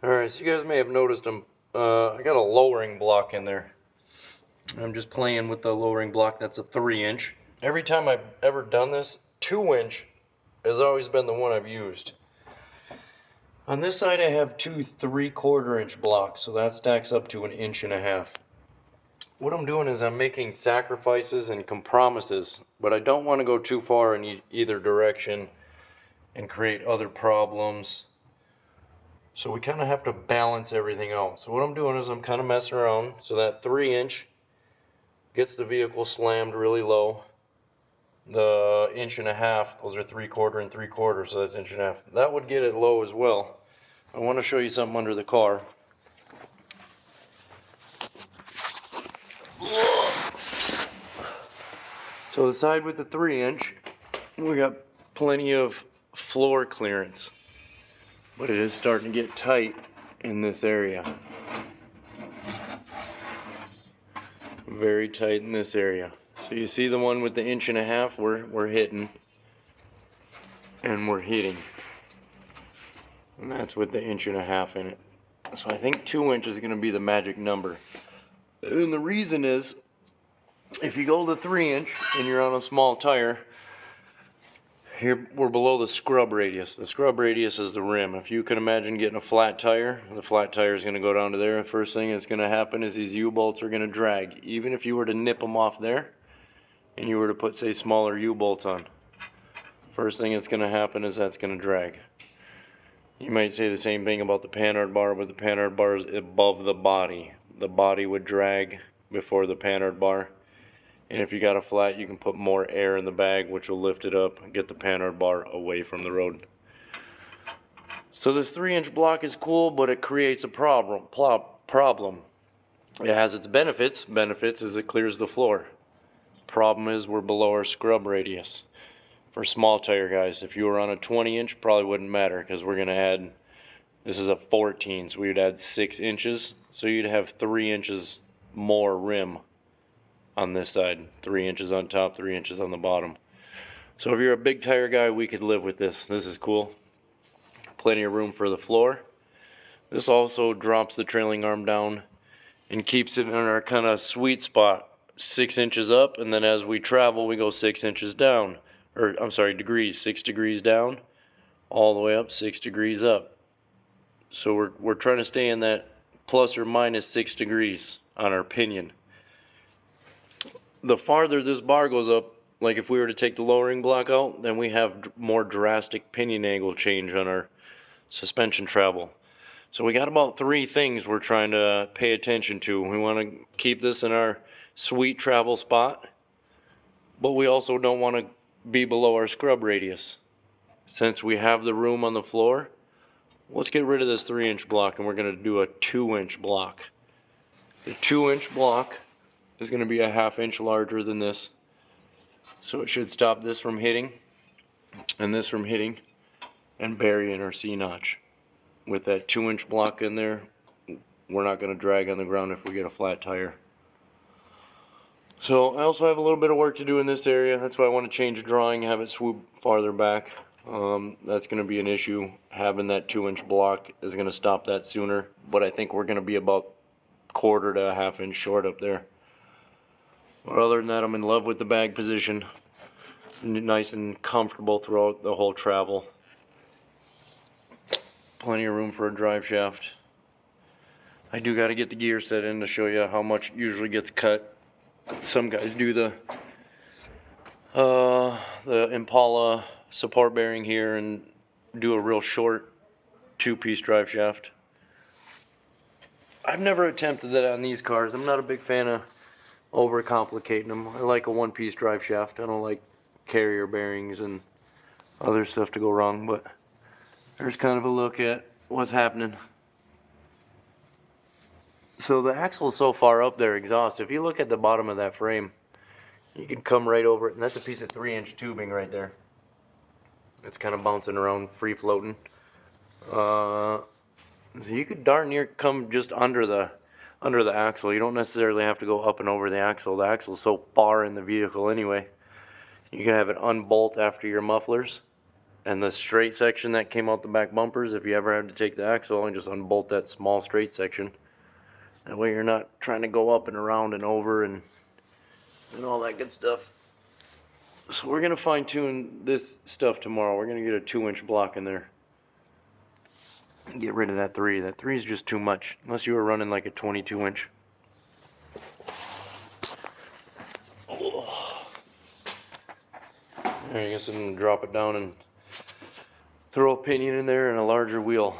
Alright, so you guys may have noticed I got a lowering block in there. I'm just playing with the lowering block. That's a 3-inch. Every time I've ever done this, 2-inch has always been the one I've used. On this side I have two 3/4-inch blocks, so that stacks up to 1.5 inches. What I'm doing is I'm making sacrifices and compromises, but I don't want to go too far in either direction and create other problems. So we kind of have to balance everything out. So what I'm doing is I'm kind of messing around. So that 3-inch gets the vehicle slammed really low. The 1.5 inches, those are 3/4 and 3/4, so that's 1.5 inches. That would get it low as well. I want to show you something under the car. So the side with the 3-inch, we got plenty of floor clearance. But it is starting to get tight in this area. Very tight in this area. So you see the one with the 1.5 inches, we're hitting. And we're hitting. And that's with the 1.5 inches in it. So I think 2 inches is going to be the magic number. And the reason is, if you go the 3-inch and you're on a small tire, here we're below the scrub radius. The scrub radius is the rim. If you can imagine getting a flat tire, the flat tire is going to go down to there. The first thing that's going to happen is these U-bolts are going to drag. Even if you were to nip them off there and you were to put, say, smaller U-bolts on, first thing that's going to happen is that's going to drag. You might say the same thing about the panhard bar, but the panhard bar is above the body. The body would drag before the panhard bar. And if you got a flat, you can put more air in the bag, which will lift it up and get the panhard bar away from the road. So this 3-inch block is cool, but it creates a problem. It has its benefits. Benefits is it clears the floor. Problem is we're below our scrub radius. For small tire guys, if you were on a 20-inch, probably wouldn't matter, because we're going to add, this is a 14, so we would add 6 inches. So you'd have 3 inches more rim on this side, 3 inches on top, 3 inches on the bottom. So if you're a big tire guy, we could live with this. This is cool. Plenty of room for the floor. This also drops the trailing arm down and keeps it in our kind of sweet spot, 6 inches up, and then as we travel, we go 6 inches down. Or, I'm sorry, degrees, 6 degrees down, all the way up, 6 degrees up. So we're trying to stay in that plus or minus 6 degrees on our pinion. The farther this bar goes up, like if we were to take the lowering block out, then we have more drastic pinion angle change on our suspension travel. So we got about 3 things we're trying to pay attention to. We want to keep this in our sweet travel spot, but we also don't want to be below our scrub radius. Since we have the room on the floor, let's get rid of this 3-inch block and we're going to do a 2-inch block. The 2-inch block is going to be a 1/2 inch larger than this, so it should stop this from hitting and this from hitting and burying our C-notch. With that 2-inch block in there, we're not going to drag on the ground if we get a flat tire. So I also have a little bit of work to do in this area. That's why I want to change the drawing, have it swoop farther back. That's going to be an issue. Having that 2-inch block is going to stop that sooner, but I think we're going to be about 1/4 to a 1/2 inch short up there. But other than that, I'm in love with the bag position. It's nice and comfortable throughout the whole travel. Plenty of room for a drive shaft. I do got to get the gear set in to show you how much usually gets cut. Some guys do the Impala support bearing here and do a real short 2-piece drive shaft. I've never attempted that on these cars. I'm not a big fan of overcomplicating them. I like a 1-piece drive shaft. I don't like carrier bearings and other stuff to go wrong, but there's kind of a look at what's happening. So the axle's so far up there exhaust. If you look at the bottom of that frame, you can come right over it, and that's a piece of 3-inch tubing right there. It's kind of bouncing around, free floating. So you could darn near come just under the axle. You don't necessarily have to go up and over the axle. The axle's so far in the vehicle anyway. You can have it unbolt after your mufflers And the straight section that came out the back bumpers, if you ever had to take the axle and just unbolt that small straight section. That way you're not trying to go up and around and over and all that good stuff. So we're gonna fine tune this stuff tomorrow. We're gonna get a 2-inch block in there. Get rid of that 3. That 3 is just too much, unless you were running like a 22-inch. I guess I'm gonna drop it down and throw a pinion in there and a larger wheel.